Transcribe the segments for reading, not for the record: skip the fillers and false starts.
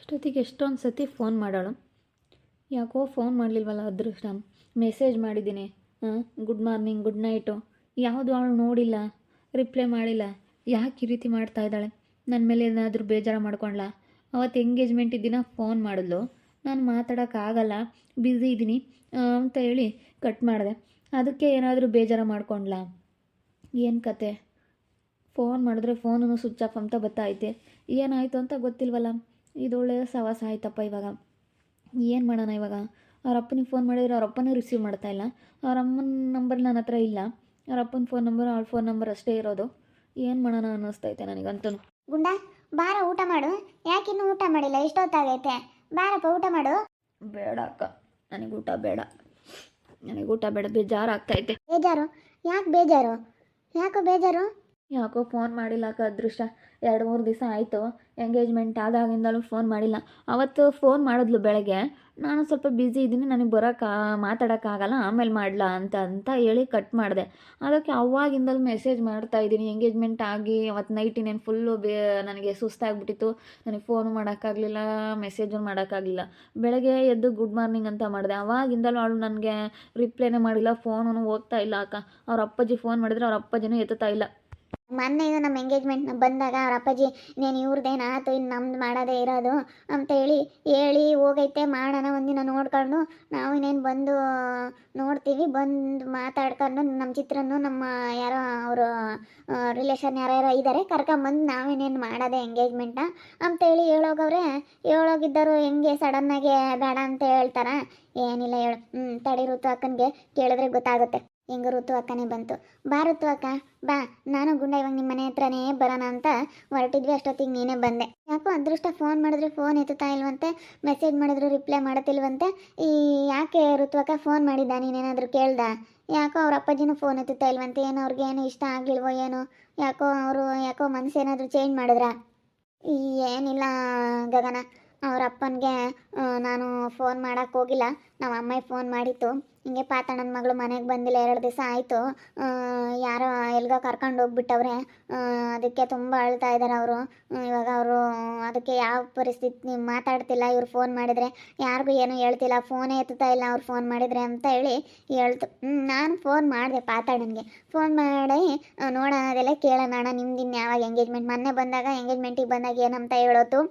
ಇಷ್ಟೊತ್ತಿಗೆ ಎಷ್ಟೊಂದು ಸತಿ ಫೋನ್ ಮಾಡೋಳು, ಯಾಕೋ ಫೋನ್ ಮಾಡಲಿಲ್ವಲ್ಲ ಅದೃಷ್ಟ. ಮೆಸೇಜ್ ಮಾಡಿದ್ದೀನಿ, ಗುಡ್ ಮಾರ್ನಿಂಗ್ ಗುಡ್ ನೈಟು, ಯಾವುದು ಅವಳು ನೋಡಿಲ್ಲ, ರಿಪ್ಲೈ ಮಾಡಿಲ್ಲ. ಯಾಕೆ ಈ ರೀತಿ ಮಾಡ್ತಾ ಇದ್ದಾಳೆ? ನನ್ನ ಮೇಲೆ ಏನಾದರೂ ಬೇಜಾರು ಮಾಡ್ಕೊಂಡ್ಲಾ? ಅವತ್ತು ಎಂಗೇಜ್ಮೆಂಟ್ ದಿನ ಫೋನ್ ಮಾಡಿದ್ಲು, ನಾನು ಮಾತಾಡೋಕ್ಕಾಗಲ್ಲ ಬ್ಯುಸಿ ಇದ್ದೀನಿ ಅಂತ ಹೇಳಿ ಕಟ್ ಮಾಡಿದೆ. ಅದಕ್ಕೆ ಏನಾದರೂ ಬೇಜಾರು ಮಾಡ್ಕೊಂಡ್ಲಾ? ಏನು ಕತೆ? ಫೋನ್ ಮಾಡಿದ್ರೆ ಫೋನೂ ಸ್ವಿಚ್ ಆಫ್ ಅಂತ ಬತ್ತೈತೆ. ಏನಾಯಿತು ಅಂತ ಗೊತ್ತಿಲ್ವಲ್ಲ. ಇದೊಳ್ಳೆ ಸವಾಸ ಆಯ್ತಪ್ಪ. ಇವಾಗ ಏನು ಮಾಡೋಣ? ಇವಾಗ ಅವ್ರ ಅಪ್ಪನಿಗೆ ಫೋನ್ ಮಾಡಿದರೆ ಅವ್ರ ಅಪ್ಪನೂ ರಿಸೀವ್ ಮಾಡ್ತಾಯಿಲ್ಲ. ಅವ್ರ ಅಮ್ಮನ ನಂಬರ್ ನನ್ನ ಹತ್ರ ಇಲ್ಲ. ಅವ್ರ ಅಪ್ಪನ ಫೋನ್ ನಂಬರ್ ಅವ್ಳ ಫೋನ್ ನಂಬರ್ ಅಷ್ಟೇ ಇರೋದು. ಏನು ಮಾಡೋಣ ಅನ್ನಿಸ್ತೈತೆ ನನಗಂತೂ. ಗುಂಡ ಬಾರ ಊಟ ಮಾಡು. ಯಾಕಿನ್ನೂ ಊಟ ಮಾಡಿಲ್ಲ? ಎಷ್ಟೊತ್ತಾಗೈತೆ? ಬಾರಪ್ಪ ಊಟ ಮಾಡು. ಬೇಡ ಅಕ್ಕ, ನನಗೆ ಊಟ ಬೇಡ. ನನಗೆ ಊಟ ಬೇಡ, ಬೇಜಾರು ಆಗ್ತೈತೆ. ಬೇಜಾರು? ಯಾಕೆ ಬೇಜಾರು? ಯಾಕೋ ಬೇಜಾರು? ಯಾಕೋ ಫೋನ್ ಮಾಡಿಲ್ಲ ಅಕ್ಕ ಅದೃಷ್ಟ. 2-3 ದಿವಸ ಆಯಿತು ಎಂಗೇಜ್ಮೆಂಟ್ ಆದಾಗಿಂದಲೂ ಫೋನ್ ಮಾಡಿಲ್ಲ. ಅವತ್ತು ಫೋನ್ ಮಾಡಿದ್ಲು ಬೆಳಗ್ಗೆ, ನಾನು ಸ್ವಲ್ಪ ಬ್ಯುಸಿ ಇದ್ದೀನಿ, ನನಗೆ ಮಾತಾಡೋಕ್ಕಾಗಲ್ಲ, ಆಮೇಲೆ ಮಾಡಲಾ ಅಂತ ಹೇಳಿ ಕಟ್ ಮಾಡಿದೆ. ಅದಕ್ಕೆ ಅವಾಗಿಂದಲೂ ಮೆಸೇಜ್ ಮಾಡ್ತಾಯಿದ್ದೀನಿ. ಎಂಗೇಜ್ಮೆಂಟ್ ಆಗಿ ಅವತ್ತು ನೈಟ್ ಇನ್ನೇನು ಫುಲ್ಲು ನನಗೆ ಸುಸ್ತಾಗ್ಬಿಟ್ಟಿತ್ತು. ನನಗೆ ಫೋನು ಮಾಡೋಕ್ಕಾಗಲಿಲ್ಲ, ಮೆಸೇಜು ಮಾಡೋಕ್ಕಾಗಲಿಲ್ಲ. ಬೆಳಗ್ಗೆ ಎದ್ದು ಗುಡ್ ಮಾರ್ನಿಂಗ್ ಅಂತ ಮಾಡಿದೆ. ಅವಾಗಿಂದಲೂ ಅವಳು ನನಗೆ ರಿಪ್ಲೈನೇ ಮಾಡಿಲ್ಲ, ಫೋನು ಹೋಗ್ತಾ ಇಲ್ಲ ಅಕ್ಕ. ಅವ್ರ ಅಪ್ಪಾಜಿ ಫೋನ್ ಮಾಡಿದರೆ ಅವ್ರ ಅಪ್ಪಾಜಿನೂ ಎತ್ತುತ್ತಾ ಇಲ್ಲ. ಮೊನ್ನೆ ಇದು ನಮ್ಮ ಎಂಗೇಜ್ಮೆಂಟ್ ಬಂದಾಗ ಅವ್ರ ಅಪ್ಪಾಜಿ, ನೀನು ಇವ್ರದ್ದೇನಾಯ್ತು, ಇನ್ನು ನಮ್ದು ಮಾಡೋದೇ ಇರೋದು ಅಂತ ಹೇಳಿ ಹೋಗೈತೆ. ಮಾಡೋಣ ಒಂದಿನ ನೋಡ್ಕೊಂಡು ನಾವು ಇನ್ನೇನು ಬಂದು ನೋಡ್ತೀವಿ, ಬಂದು ಮಾತಾಡ್ಕೊಂಡು ನಮ್ಮ ಚಿತ್ರನೂ ನಮ್ಮ ಯಾರೋ ಅವರು ರಿಲೇಷನ್ ಯಾರ್ಯಾರೋ ಇದ್ದಾರೆ ಕರ್ಕೊಂಬಂದು ನಾವಿನ್ನೇನು ಮಾಡೋದೆ ಎಂಗೇಜ್ಮೆಂಟ್ನ ಅಂತೇಳಿ ಹೇಳೋಗಿದ್ದರು. ಹೆಂಗೆ ಸಡನ್ನಾಗೆ ಬೇಡ ಅಂತ ಹೇಳ್ತಾರ? ಏನಿಲ್ಲ ಹೇಳು. ತಡಿ, ಋತು ಅಕ್ಕನಿಗೆ ಕೇಳಿದ್ರೆ ಗೊತ್ತಾಗುತ್ತೆ. ಹೆಂಗೆ ಋತು ಅಕ್ಕನೇ ಬಂತು. ಬಾ ಋತು ಅಕ್ಕ ಬಾ. ನಾನು ಗುಂಡ ಇವಾಗ ನಿಮ್ಮ ಮನೆ ಹತ್ರನೇ ಬರೋಣ ಅಂತ ಹೊರಟಿದ್ವಿ, ಅಷ್ಟೊತ್ತಿಗೆ ನೀನೇ ಬಂದೆ. ಯಾಕೋ ಅದೃಷ್ಟ ಫೋನ್ ಮಾಡಿದ್ರೆ ಫೋನ್ ಎತ್ತುತ್ತಾ ಇಲ್ವಂತೆ, ಮೆಸೇಜ್ ಮಾಡಿದ್ರು ರಿಪ್ಲೈ ಮಾಡೋತಿಲ್ವಂತೆ. ಯಾಕೆ ಋತು ಅಕ್ಕ ಫೋನ್ ಮಾಡಿದ್ದ? ನೀನೇನಾದರೂ ಕೇಳ್ದ? ಯಾಕೋ ಅವ್ರ ಅಪ್ಪಾಜಿನೂ ಫೋನ್ ಎತ್ತುತ್ತಾ ಇಲ್ವಂತೆ. ಏನೋ ಅವ್ರಿಗೆ ಏನು ಇಷ್ಟ ಆಗಲಿಲ್ವೋ ಏನೋ, ಯಾಕೋ ಮನಸ್ಸು ಏನಾದರೂ ಚೇಂಜ್ ಮಾಡಿದ್ರಾ? ಏನಿಲ್ಲ ಗಗನ, ಅವ್ರ ಅಪ್ಪನಿಗೆ ನಾನು ಫೋನ್ ಮಾಡೋಕ್ಕೆ ಹೋಗಿಲ್ಲ, ನಮ್ಮ ಅಮ್ಮಗೆ ಫೋನ್ ಮಾಡಿತ್ತು. ಹಿಂಗೆ ಪಾತಣ್ಣನ ಮಗಳು ಮನೆಗೆ ಬಂದಿಲ್ಲ, 2 ದಿವಸ ಆಯಿತು, ಯಾರೋ ಎಲ್ಗೋ ಕರ್ಕೊಂಡು ಹೋಗ್ಬಿಟ್ಟವ್ರೆ. ಅದಕ್ಕೆ ತುಂಬ ಅಳ್ತಾ ಇದ್ದಾರೆ ಅವರು. ಇವಾಗ ಅವರು ಅದಕ್ಕೆ ಯಾವ ಪರಿಸ್ಥಿತಿ ಮಾತಾಡ್ತಿಲ್ಲ. ಇವ್ರು ಫೋನ್ ಮಾಡಿದರೆ ಯಾರಿಗೂ ಏನೂ ಹೇಳ್ತಿಲ್ಲ, ಫೋನೇ ಎತ್ತುತ್ತಾ ಇಲ್ಲ ಅವ್ರು ಫೋನ್ ಮಾಡಿದರೆ ಅಂತ ಹೇಳಿ ಹೇಳ್ತು. ನಾನು ಫೋನ್ ಮಾಡಿದೆ ಪಾತಣ್ಣನಿಗೆ. ಫೋನ್ ಮಾಡಿ ನೋಡೋಣ, ಅದೆಲ್ಲ ಕೇಳೋಣ, ನಿಮ್ದಿನ್ನು ಯಾವಾಗ ಎಂಗೇಜ್ಮೆಂಟ್? ಮೊನ್ನೆ ಬಂದಾಗ ಎಂಗೇಜ್ಮೆಂಟಿಗೆ ಬಂದಾಗ ಏನಂತ ಹೇಳೋದು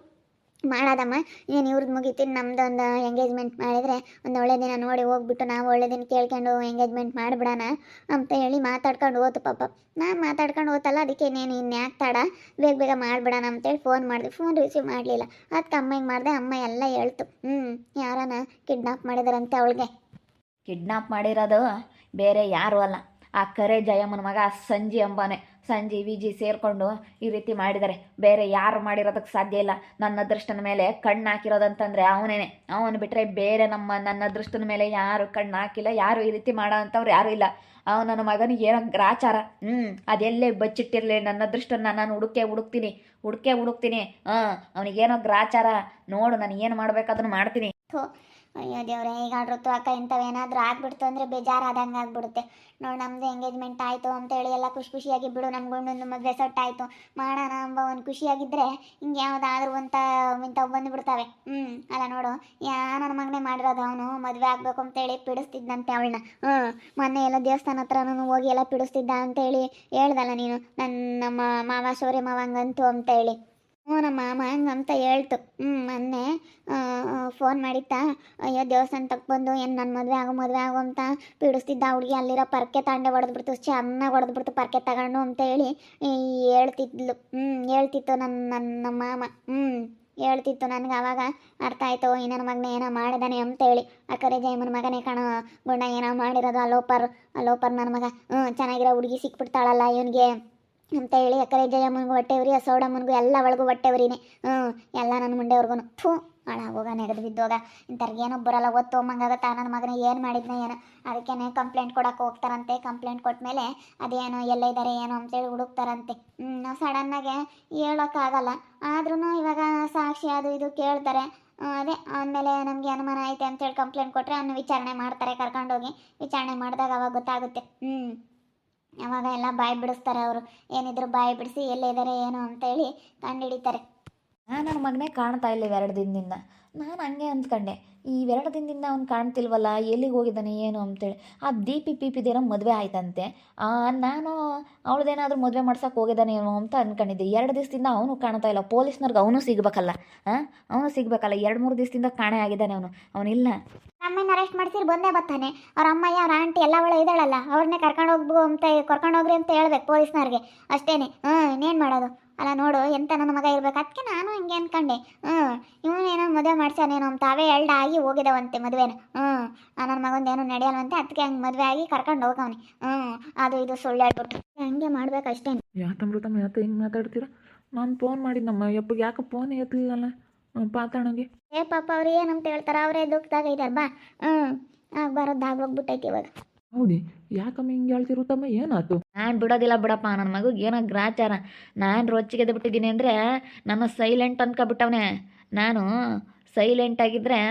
ಮಾಡೋದಮ್ಮ, ಏನು ಇವ್ರದ್ದು ಮುಗಿತೀನಿ, ನಮ್ದೊಂದು ಎಂಗೇಜ್ಮೆಂಟ್ ಮಾಡಿದರೆ ಒಂದು ಒಳ್ಳೆ ದಿನ ನೋಡಿ ಹೋಗ್ಬಿಟ್ಟು ನಾವು ಒಳ್ಳೆ ದಿನ ಕೇಳ್ಕೊಂಡು ಎಂಗೇಜ್ಮೆಂಟ್ ಮಾಡಿಬಿಡೋಣ ಅಂತ ಹೇಳಿ ಮಾತಾಡ್ಕೊಂಡು ಹೋತು. ಪಾಪ ನಾನು ಮಾತಾಡ್ಕೊಂಡು ಹೋತಲ್ಲ, ಅದಕ್ಕೆ ನೀನು ಇನ್ಯಾಕೆ ತಡ, ಬೇಗ ಮಾಡಿಬಿಡೋಣ ಅಂತೇಳಿ ಫೋನ್ ಮಾಡಿದೆ. ಫೋನ್ ರಿಸೀವ್ ಮಾಡಲಿಲ್ಲ. ಅದಕ್ಕೆ ಅಮ್ಮಗೆ ಮಾಡಿದೆ. ಅಮ್ಮ ಎಲ್ಲ ಹೇಳ್ತು, ಯಾರನ ಕಿಡ್ನಾಪ್ ಮಾಡಿದಾರಂತೆ ಅವಳಿಗೆ. ಕಿಡ್ನಾಪ್ ಮಾಡಿರೋದು ಬೇರೆ ಯಾರೂ ಅಲ್ಲ, ಆ ಕರೆ ಜಯಮ್ಮನ ಮಗ ಸಂಜಿ ಅಂಬಾನೆ. ಸಂಜಿ ವಿಜಿ ಸೇರಿಕೊಂಡು ಈ ರೀತಿ ಮಾಡಿದ್ದಾರೆ, ಬೇರೆ ಯಾರು ಮಾಡಿರೋದಕ್ಕೆ ಸಾಧ್ಯ ಇಲ್ಲ. ನನ್ನ ಅದೃಷ್ಟನ ಮೇಲೆ ಕಣ್ಣು ಹಾಕಿರೋದಂತಂದರೆ ಅವನು ಬಿಟ್ಟರೆ ಬೇರೆ ನನ್ನ ಅದೃಷ್ಟನ ಮೇಲೆ ಯಾರು ಕಣ್ಣು ಹಾಕಿಲ್ಲ, ಯಾರು ಈ ರೀತಿ ಮಾಡೋ ಅಂಥವ್ರು ಯಾರೂ ಇಲ್ಲ. ನನ್ನ ಮಗನಿಗೆ ಏನೋ ಗ್ರಾಚಾರ, ಅದೆಲ್ಲೇ ಬಚ್ಚಿಟ್ಟಿರಲಿ, ನನ್ನ ಅದೃಷ್ಟನ ನಾನು ಹುಡುಕ್ತೀನಿ. ಅವನಿಗೇನೋ ಗ್ರಾಚಾರ, ನೋಡು ನಾನು ಏನು ಮಾಡ್ಬೇಕಾದನ್ನು ಮಾಡ್ತೀನಿ. ಅಯ್ಯೋ ದೇವ್ರೆ, ಈಗ ಋತು ಅಕ್ಕ ಇಂಥವೇನಾದರೂ ಆಗ್ಬಿಡ್ತು ಅಂದರೆ ಬೇಜಾರಾದಂಗೆ ಆಗ್ಬಿಡುತ್ತೆ. ನೋಡಿ, ನಮ್ಮದು ಎಂಗೇಜ್ಮೆಂಟ್ ಆಯಿತು ಅಂತೇಳಿ ಎಲ್ಲ ಖುಷಿಯಾಗಿ ಬಿಡು, ನಮ್ಮ ಗಂಡಂದು ಮದುವೆ ಸೊಟ್ಟಾಯಿತು ಮಾಡೋಣ ಎಂಬ ಒಂದು ಖುಷಿಯಾಗಿದ್ದರೆ ಹಿಂಗೆ ಯಾವುದಾದ್ರೂ ಇಂಥವು ಬಂದುಬಿಡ್ತವೆ. ಅಲ್ಲ ನೋಡು, ನನ್ನ ಮಗನೇ ಮಾಡಿರೋದು, ಅವನು ಮದುವೆ ಆಗಬೇಕು ಅಂತೇಳಿ ಪಿಡಿಸ್ತಿದ್ದಂತೆ ಅವಳನ್ನ. ಮೊನ್ನೆ ಎಲ್ಲ ದೇವಸ್ಥಾನ ಹತ್ರನೂ ಹೋಗಿ ಎಲ್ಲ ಪಿಡಿಸ್ತಿದ್ದ ಅಂತೇಳಿ ಹೇಳ್ದಲ್ಲ ನೀನು, ನಮ್ಮ ಮಾವ ಶೌರ್ಯ ಮಾವ ಹಂಗಂತು ಅಂತೇಳಿ. ನಮ್ಮ ಮಾಮ ಹಂಗಂತ ಹೇಳ್ತು. ಮೊನ್ನೆ ಫೋನ್ ಮಾಡಿತ್ತಾ, ಅಯ್ಯೋ ದೇವಸ್ಥಾನ ತಗೊಂಡು ಏನು ನನ್ನ ಮದುವೆ ಆಗು ಅಂತ ಪೀಡಿಸ್ತಿದ್ದ ಹುಡುಗಿ. ಅಲ್ಲಿರೋ ಪರ್ಕೆ ತಾಂಡೆ ಹೊಡೆದ್ಬಿಡ್ತು, ಚೆನ್ನಾಗಿ ಹೊಡೆದ್ಬಿಡ್ತು ಪರ್ಕೆ ತಗೊಂಡು ಅಂತ ಹೇಳಿ ಹೇಳ್ತಿತ್ತು ನಮ್ಮ ಮಾಮ. ಹೇಳ್ತಿತ್ತು ನನಗೆ. ಆವಾಗ ಅರ್ಥ ಆಯಿತು, ಈ ನನ್ನ ಮಗನೇ ಏನೋ ಮಾಡಿದಾನೆ ಅಂತೇಳಿ. ಆ ಕರೆ ಜಯಮ್ಮನ ಮಗನೇ ಕಾಣೋ ಗುಂಡ ಏನೋ ಮಾಡಿರೋದು. ಅಲೋಪರ್ ನನ್ನ ಮಗ. ಚೆನ್ನಾಗಿರೋ ಹುಡುಗಿ ಸಿಕ್ಬಿಡ್ತಾಳಲ್ಲ ಇವನಿಗೆ ಅಂತ ಹೇಳಿ ಅಕ್ಕರೆ ಜಯಮ್ಮನಿಗೂ ಹೊಟ್ಟೆವ್ರಿ, ಆ ಸೌಡಮ್ಮನಿಗೂ ಎಲ್ಲ ಒಳಗೂ ಹೊಟ್ಟೆವ್ರಿನೇ. ಎಲ್ಲ ನನ್ನ ಮುಂಡೆಯವ್ರಿಗೂ ಹಾಳಾಗೋಗ ನೆಗೆದು ಬಿದ್ದೋಗ. ಇಂಥವ್ರಿಗೇನೋ ಬರಲ್ಲ, ಒತ್ತು ಹೋಗಂಗಾಗತ್ತ. ನನ್ನ ಮಗನ ಏನು ಮಾಡಿದ್ನ ಏನೋ, ಅದಕ್ಕೇನೆ ಕಂಪ್ಲೇಂಟ್ ಕೊಡೋಕೆ ಹೋಗ್ತಾರಂತೆ. ಕಂಪ್ಲೇಂಟ್ ಕೊಟ್ಟಮೇಲೆ ಅದೇನೋ ಎಲ್ಲ ಇದ್ದಾರೆ ಏನೋ ಅಂತೇಳಿ ಹುಡುಕ್ತಾರಂತೆ. ನಾವು ಸಡನ್ನಾಗೆ ಹೇಳೋಕ್ಕಾಗಲ್ಲ, ಆದ್ರೂ ಇವಾಗ ಸಾಕ್ಷಿ ಅದು ಇದು ಕೇಳ್ತಾರೆ. ಅದೇ ಆದಮೇಲೆ ನಮಗೆ ಅನುಮಾನ ಐತೆ ಅಂತೇಳಿ ಕಂಪ್ಲೇಂಟ್ ಕೊಟ್ಟರೆ ಅವನ್ನ ವಿಚಾರಣೆ ಮಾಡ್ತಾರೆ, ಕರ್ಕೊಂಡೋಗಿ ವಿಚಾರಣೆ ಮಾಡಿದಾಗ ಅವಾಗ ಗೊತ್ತಾಗುತ್ತೆ. ಅವಾಗ ಎಲ್ಲ ಬಾಯಿ ಬಿಡಿಸ್ತಾರೆ ಅವರು. ಏನಿದ್ರು ಬಾಯಿ ಬಿಡಿಸಿ ಎಲ್ಲಿದ್ದಾರೆ ಏನು ಅಂತೇಳಿ ಕಂಡು ಹಿಡಿತಾರೆ. ನನ್ನ ಮಗನೇ ಕಾಣ್ತಾ ಇಲ್ಲ ಇವೆರಡು ದಿನದಿಂದ. ನಾನು ಹಂಗೆ ಅಂದ್ಕೊಂಡೆ, ಇವೆರಡು ದಿನದಿಂದ ಅವ್ನು ಕಾಣ್ತಿಲ್ವಲ್ಲ, ಎಲ್ಲಿಗೆ ಹೋಗಿದ್ದಾನೆ ಏನು ಅಂತೇಳಿ. ಆ ದೀಪಿದೇನೋ ಮದುವೆ ಆಯ್ತಂತೆ. ನಾನು ಅವಳದೇನಾದ್ರೂ ಮದುವೆ ಮಾಡ್ಸೋಕೆ ಹೋಗಿದ್ದಾನೇನೋ ಅಂತ ಅಂದ್ಕೊಂಡಿದ್ದೆ. 2 ದಿವಸದಿಂದ ಅವನು ಕಾಣ್ತಾ ಇಲ್ಲ. ಪೊಲೀಸ್ನವ್ರಿಗೆ ಅವನು ಸಿಗ್ಬೇಕಲ್ಲ, ಅವನು ಸಿಗ್ಬೇಕಲ್ಲ. 2-3 ದಿವಸದಿಂದ ಕಾಣೆ ಆಗಿದ್ದಾನೆ ಅವನಿಲ್ಲ. ಅಮ್ಮನ ಅರೆಸ್ಟ್ ಮಾಡ್ಸಿರ್ ಬಂದೇ ಬರ್ತಾನೆ. ಅವ್ರ ಅಮ್ಮಯ್ಯ ಅವ್ರ ಆಂಟಿ ಎಲ್ಲ ಒಳ್ಳೆ ಇದ್ದಾಳಲ್ಲ, ಅವ್ರನ್ನೇ ಕರ್ಕೊಂಡೋಗ್ರಿ ಅಂತ ಹೇಳ್ಬೇಕು ಪೊಲೀಸ್ನವ್ರಿಗೆ. ಅಷ್ಟೇನೆ. ಇನ್ನೇನು ಮಾಡೋದು. ಅಲ್ಲ ನೋಡು, ಎಂತ ನನ್ನ ಮಗ ಇರ್ಬೇಕು. ಅದಕ್ಕೆ ನಾನು ಹಿಂಗೆ ಅನ್ಕೊಂಡೆ. ಇವನೇನೋ ಮದುವೆ ಮಾಡ್ಸಾನೇನೋ ಅಂತ ಅವೇ ಆಗಿ ಹೋಗಿದಾವಂತೆ ಮದುವೆನ. ನನ್ನ ಮಗಂದೇನೋ ನಡೆಯಲ್ವಂತೆ, ಅದಕ್ಕೆ ಹಂಗೆ ಮದುವೆ ಆಗಿ ಕರ್ಕೊಂಡು ಹೋಗವನಿ. ಅದು ಇದು ಸುಳ್ಳು ಹೇಳ್ಬಿಟ್ಟು ಹಂಗೆ ಮಾಡ್ಬೇಕು ಅಷ್ಟೇನೆ. ಯಾಕಮೃತಮ್ಮ ಯಾಕೆ ಹಿಂಗೆ ಮಾತಾಡ್ತೀರಾ? ನಾನು ಫೋನ್ ಮಾಡಿದ್ದಮ್ಮ ಯಪ್ಪಗೆ, ಯಾಕೆ ಫೋನ್ ಎತ್ತಲಿಲ್ಲಲ್ಲ ಪಾತಾಣಗೆ? ಪಾಪ ಅವ್ರು ಏನಂತ ಹೇಳ್ತಾರೆ, ಅವರೇ ದುಃಖದಾಗ ಇದ್ದಾರೆ. ಬಾ. ಆಗೋಗ್ಬಿಟ್ಟೈತಿ ಇವಾಗ. ಹೌದಿ? ಯಾಕಮ್ಮ ಹಿಂಗೆ ಹೇಳ್ತಿರುತ್ತಮ್ಮ? ಏನಾಯ್ತು? ನಾನು ಬಿಡೋದಿಲ್ಲ ಬಿಡಪ್ಪ. ನನ್ನ ಮಗುಗೆ ಏನೋ ಗ್ರಾಚಾರ. ನಾನು ರೊಚ್ಚಿಗೆದ್ದು ಬಿಟ್ಟಿದ್ದೀನಿ ಅಂದರೆ ನನ್ನ ಸೈಲೆಂಟ್ ಅನ್ಕೊಬಿಟ್ಟವನೆ. ನಾನು ಸೈಲೆಂಟ್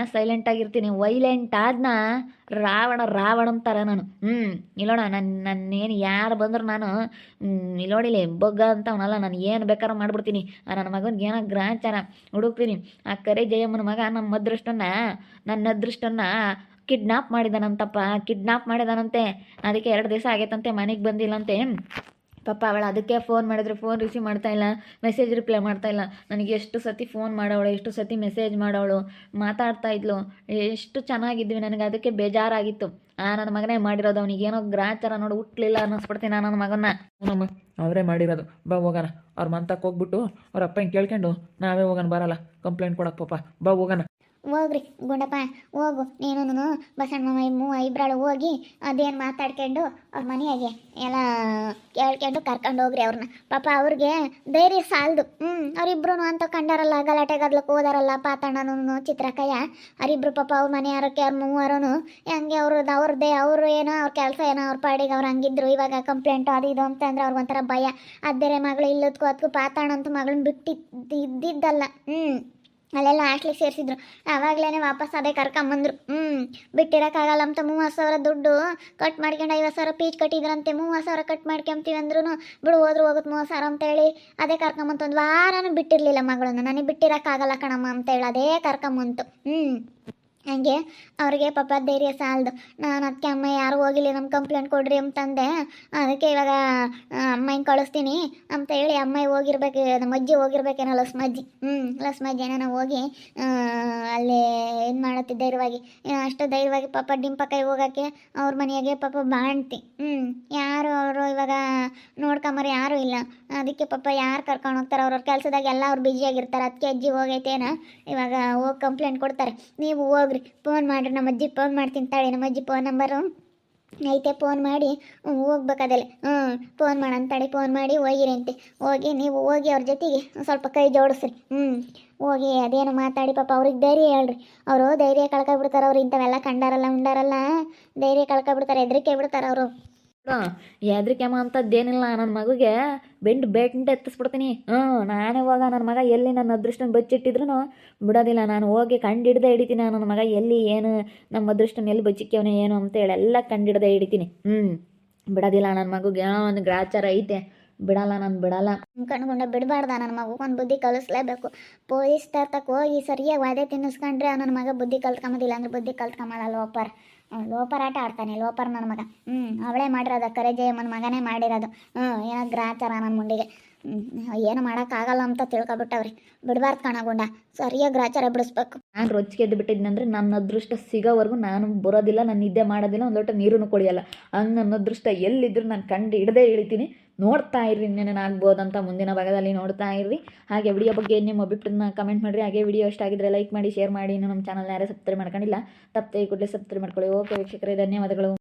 ಆಗಿರ್ತೀನಿ. ವೈಲೆಂಟ್ ಆದ್ನ ರಾವಣ ಅಂತಾರೆ ನಾನು. ಇಲ್ಲೋಣ, ನನ್ನೇನು ಯಾರು ಬಂದ್ರು ನಾನು ಇಲ್ಲೋಡಿಲಿ ಬೊಗ್ಗ ಅಂತವನಲ್ಲ. ನಾನು ಏನು ಬೇಕಾದ್ರೂ ಮಾಡ್ಬಿಡ್ತೀನಿ. ನನ್ನ ಮಗನಿಗೆ ಏನೋ ಗ್ರಾಚಾರ ಹುಡುಕ್ತೀನಿ. ಆ ಕರೆ ಜಯಮ್ಮನ ಮಗ ನನ್ನ ಅದೃಷ್ಟನ್ನ ಕಿಡ್ನಾಪ್ ಮಾಡಿದಾನಂತೆ. ಅದಕ್ಕೆ 2 ದಿವಸ ಆಗೈತಂತೆ, ಮನೆಗೆ ಬಂದಿಲ್ಲಂತೆ. ಪಾಪ ಅವಳು ಅದಕ್ಕೆ ಫೋನ್ ಮಾಡಿದ್ರೆ ಫೋನ್ ರಿಸೀವ್ ಮಾಡ್ತಾಯಿಲ್ಲ, ಮೆಸೇಜ್ ರಿಪ್ಲೈ ಮಾಡ್ತಾಯಿಲ್ಲ. ನನಗೆ ಎಷ್ಟು ಸತಿ ಫೋನ್ ಮಾಡೋಳು, ಎಷ್ಟು ಸತಿ ಮೆಸೇಜ್ ಮಾಡೋಳು, ಮಾತಾಡ್ತಾಯಿದ್ಲು. ಎಷ್ಟು ಚೆನ್ನಾಗಿದ್ವಿ. ನನಗೆ ಅದಕ್ಕೆ ಬೇಜಾರಾಗಿತ್ತು. ನನ್ನ ಮಗನೇ ಮಾಡಿರೋದು. ಅವನಿಗೇನೋ ಗ್ರಾಚಾರ ನೋಡಿ ಹುಟ್ಟಲಿಲ್ಲ ಅನ್ನಿಸ್ಬಿಡ್ತೀನಿ ನನ್ನ ಮಗನ್ನ. ನಮ್ಮ ಅವರೇ ಮಾಡಿರೋದು. ಬಾ ಹೋಗೋಣ. ಅವ್ರ ಮಂತಕ್ಕೆ ಹೋಗ್ಬಿಟ್ಟು ಅವ್ರ ಅಪ್ಪನ ಕೇಳ್ಕೊಂಡು ನಾವೇ ಹೋಗೋಣ. ಬರಲ್ಲ ಕಂಪ್ಲೇಂಟ್ ಕೊಡಕ್ಕೆ ಪಾಪ. ಬಾ ಹೋಗೋಣ. ಹೋಗ್ರಿ ಗುಂಡಪ್ಪ, ಹೋಗು ನೀನು ಬಸಣ್ಣ ಮಾಮ ಇಬ್ಬರಾಳು ಹೋಗಿ ಅದೇನು ಮಾತಾಡ್ಕೊಂಡು ಅವ್ರ ಮನೆಯಾಗೆ ಎಲ್ಲ ಕೇಳ್ಕೊಂಡು ಕರ್ಕೊಂಡು ಹೋಗ್ರಿ ಅವ್ರನ್ನ. ಪಾಪ ಅವ್ರಿಗೆ ಧೈರ್ಯ ಸಾಲದು. ಅವರಿಬ್ರು ಅಂತ ಕಂಡಾರಲ್ಲ, ಗಲಾಟೆ ಗದ್ಲಕ್ಕೆ ಹೋದಾರಲ್ಲ, ಪಾತಣ್ಣನೂ ಚಿತ್ರಕಯ್ಯ. ಅವರಿಬ್ರು ಪಾಪ ಅವ್ರ ಮನೆಯಾರಕ್ಕೆ ಅವ್ರ ಮೂವರೂ ಹಂಗೆ ಅವ್ರು ಏನೋ ಅವ್ರ ಕೆಲಸ ಏನೋ ಅವ್ರ ಪಾಡಿಗೆ ಅವ್ರು ಹಂಗಿದ್ರು. ಇವಾಗ ಕಂಪ್ಲೇಂಟು ಅದು ಇದು ಅಂತಂದ್ರೆ ಅವ್ರಿಗೊಂಥರ ಭಯ. ಅದೇರೆ ಮಗಳು ಇಲ್ಲದಕ್ಕೂ ಅದಕ್ಕೂ ಪಾತಣ್ಣಂತೂ ಮಗಳನ್ನ ಬಿಟ್ಟಿದ್ದಲ್ಲ. ಅಲ್ಲೆಲ್ಲ ಹಾಸ್ಟ್ಲಿಗೆ ಸೇರಿಸಿದ್ರು. ಆವಾಗಲೇ ವಾಪಸ್ ಅದೇ ಕರ್ಕೊಂಬಂದ್ರು. ಬಿಟ್ಟಿರೋಕ್ಕಾಗಲ್ಲ ಅಂತ 30,000 ದುಡ್ಡು ಕಟ್ ಮಾಡ್ಕೊಂಡು 50,000 ಫೀಸ್ ಕಟ್ಟಿದ್ರಂತೆ. 30,000 ಕಟ್ ಮಾಡ್ಕೊಂತೀವಿ ಅಂದ್ರೂ ಬಿಡು, ಹೋದ್ರೆ ಹೋಗುತ್ತೆ 30,000 ಅಂತೇಳಿ ಅದೇ ಕರ್ಕೊಂಬಂತು. ಒಂದು ವಾರನೂ ಬಿಟ್ಟಿರಲಿಲ್ಲ ಮಗಳನ್ನ. ನನಗೆ ಬಿಟ್ಟಿರೋಕ್ಕಾಗಲ್ಲ ಕಣಮ್ಮ ಅಂತೇಳಿ ಅದೇ ಕರ್ಕೊಂಬಂತು. ಹಂಗೆ ಅವ್ರಿಗೆ ಪಾಪ ಧೈರ್ಯ ಸಾಲದು. ನಾನು ಅದಕ್ಕೆ ಅಮ್ಮ ಯಾರು ಹೋಗಿಲ್ಲ, ನಮ್ಮ ಕಂಪ್ಲೇಂಟ್ ಕೊಡ್ರಿ ಅಂತಂದೆ. ಅದಕ್ಕೆ ಇವಾಗ ಅಮ್ಮಂಗೆ ಕಳಿಸ್ತೀನಿ ಅಂತ ಹೇಳಿ ಅಮ್ಮ ಹೋಗಿರ್ಬೇಕು. ನಮ್ಮ ಅಜ್ಜಿ ಹೋಗಿರ್ಬೇಕೇನೋ, ಲಸ್ಮಜ್ಜಿ ಏನೋ ಹೋಗಿ ಅಲ್ಲಿ ಏನು ಮಾಡುತ್ತೆ ಧೈರ್ಯವಾಗಿ. ಅಷ್ಟು ಧೈರ್ಯವಾಗಿ ಪಾಪ ಡಿಂಪಕ್ಕೈ ಹೋಗೋಕ್ಕೆ ಅವ್ರ ಮನೆಯಾಗೆ ಪಾಪ ಬಾಣ್ತಿ. ಯಾರು ಅವರು ಇವಾಗ ನೋಡ್ಕೊಂಬರಿ ಯಾರೂ ಇಲ್ಲ. ಅದಕ್ಕೆ ಪಾಪ ಯಾರು ಕರ್ಕೊಂಡು ಹೋಗ್ತಾರೆ? ಅವ್ರವ್ರ ಕೆಲಸದಾಗ ಎಲ್ಲ ಅವ್ರು ಬ್ಯುಸಿಯಾಗಿರ್ತಾರೆ. ಅದಕ್ಕೆ ಅಜ್ಜಿ ಹೋಗೈತೇನ ಇವಾಗ ಹೋಗಿ ಕಂಪ್ಲೇಂಟ್ ಕೊಡ್ತಾರೆ. ನೀವು ಹೋಗ್ರಿ, ಫೋನ್ ಮಾಡಿರಿ. ನಮ್ಮ ಅಜ್ಜಿಗೆ ಫೋನ್ ಮಾಡ್ತೀನಿ ತಾಳಿ. ನಮ್ಮ ಅಜ್ಜಿ ಫೋನ್ ನಂಬರು ಐತೆ, ಫೋನ್ ಮಾಡಿ ಹೋಗ್ಬೇಕಾದಲ್ಲ. ಫೋನ್ ಮಾಡಂತಾಳಿ. ಫೋನ್ ಮಾಡಿ ಹೋಗಿರಿ ಅಂತೆ. ನೀವು ಹೋಗಿ ಅವ್ರ ಜೊತೆಗೆ ಸ್ವಲ್ಪ ಕೈ ಜೋಡಿಸ್ರಿ. ಹೋಗಿ ಅದೇನು ಮಾತಾಡಿ ಪಾಪ ಅವ್ರಿಗೆ ಧೈರ್ಯ ಹೇಳ್ರಿ. ಅವರು ಧೈರ್ಯ ಕಳ್ಕೊಬಿಡ್ತಾರೆ. ಅವ್ರು ಇಂಥವೆಲ್ಲ ಕಂಡಾರಲ್ಲ ಉಂಡಾರಲ್ಲ ಧೈರ್ಯ ಕಳ್ಕೊಬಿಡ್ತಾರೆ, ಹೆದರಿಕೆ ಬಿಡ್ತಾರೆ ಅವರು. ಹೆದ್ರಿಕೆಮ್ಮ ಅಂಥದ್ದೇನಿಲ್ಲ. ನನ್ನ ಮಗುಗೆ ಬೇಟಂಟ ಎತ್ತಿಸ್ಬಿಡ್ತೀನಿ. ನಾನೇ ಹೋಗ ನನ್ನ ಮಗ ಎಲ್ಲಿ ನನ್ನ ಅದೃಷ್ಟನ ಬಚ್ಚಿಟ್ಟಿದ್ರು ಬಿಡೋದಿಲ್ಲ. ನಾನು ಹೋಗಿ ಕಂಡಿಡ್ದೆ ಹಿಡಿತೀನಿ. ನನ್ನ ಮಗ ಎಲ್ಲಿ ಏನು ನಮ್ಮ ಅದೃಷ್ಟನ ಎಲ್ಲಿ ಬಚ್ಚಿಕ್ಯವನೇ ಏನು ಅಂತೇಳಿ ಎಲ್ಲ ಕಂಡಿಡ್ದೆ ಹಿಡಿತೀನಿ. ಬಿಡೋದಿಲ್ಲ. ನನ್ನ ಮಗುಗೆ ಒಂದು ಗ್ರಾಚಾರ ಐತೆ. ನಾನು ಬಿಡಲ್ಲ. ಕಣ್ಕೊಂಡ ಬಿಡಬಾರ್ದ. ನನ್ನ ಮಗು ಒಂದು ಬುದ್ಧಿ ಕಲಿಸ್ಲೇಬೇಕು. ಪೊಲೀಸ್ ತರ್ತಕ್ಕೆ ಹೋಗಿ ಸರಿಯಾಗಿ ವಾದೆ ತಿನ್ನಿಸ್ಕೊಂಡ್ರೆ ನನ್ನ ಮಗ ಬುದ್ಧಿ ಕಲ್ತ್ಕೊಂಬೋದಿಲ್ಲ. ಅಂದ್ರೆ ಬುದ್ಧಿ ಕಲ್ತ್ಕೊಂಬಲ್ಲ. ಲೋಪರ್ ಆಟ ಆಡ್ತಾನೆ ಲೋಪರ್ ನನ್ನ ಮಗ. ಅವಳೇ ಮಾಡಿರೋದು, ಕರೆ ಜಯಮ್ಮನ ಮಗನೇ ಮಾಡಿರೋದು. ಏನೋ ಗ್ರಾಚಾರ ನನ್ನ ಮುಂಡಿಗೆ. ಏನು ಮಾಡೋಕ್ಕಾಗಲ್ಲ ಅಂತ ತಿಳ್ಕೊಬಿಟ್ಟವ್ರಿ. ಬಿಡಬಾರ್ದು ಕಣಗುಂಡ, ಸರಿಯಾಗಿ ಗ್ರಾಚಾರ ಬಿಡಿಸ್ಬೇಕು. ನಾನು ರೊಚ್ಚಿಗೆದ್ದು ಬಿಟ್ಟಿದ್ದಂದ್ರೆ ನನ್ನ ಅದೃಷ್ಟ ಸಿಗೋವರೆಗೂ ನಾನು ಬರೋದಿಲ್ಲ, ನಾನು ನಿದ್ದೆ ಮಾಡೋದಿಲ್ಲ, ಒಂದು ಲೋಟ ನೀರನ್ನು ಕುಡಿಯಲ್ಲ. ಹಂಗೆ ನನ್ನ ಅದೃಷ್ಟ ಎಲ್ಲಿದ್ದರೂ ನಾನು ಕಂಡು ಹಿಡ್ದೇ ಇಳಿತೀನಿ. ನೋಡ್ತಾ ಇರ್ರಿ, ಇನ್ನೇನಾಗ್ಬೋದಂತ ಮುಂದಿನ ಭಾಗದಲ್ಲಿ ನೋಡ್ತಾ ಇರ್ರಿ. ಹಾಗೆ ವಿಡಿಯೋ ಬಗ್ಗೆ ನಿಮ್ಮ ಅಭಿಪ್ರಾಯನ ಕಮೆಂಟ್ ಮಾಡಿರಿ. ಹಾಗೆ ವಿಡಿಯೋ ಇಷ್ಟ ಆಗಿದ್ರೆ ಲೈಕ್ ಮಾಡಿ, ಶೇರ್ ಮಾಡಿ. ಇನ್ನು ನಮ್ಮ ಚಾನಲ್ ಯಾರೇ ಸಬ್ಸ್ಕ್ರೈಬ್ ಮಾಡ್ಕೊಂಡಿಲ್ಲ ತಪ್ಪದೆ ಕೂಡಲೇ ಸಬ್ಸ್ಕ್ರೈಬ್ ಮಾಡ್ಕೊಳ್ಳಿ. ಓಕೆ ವೀಕ್ಷಕರೇ, ಧನ್ಯವಾದಗಳು.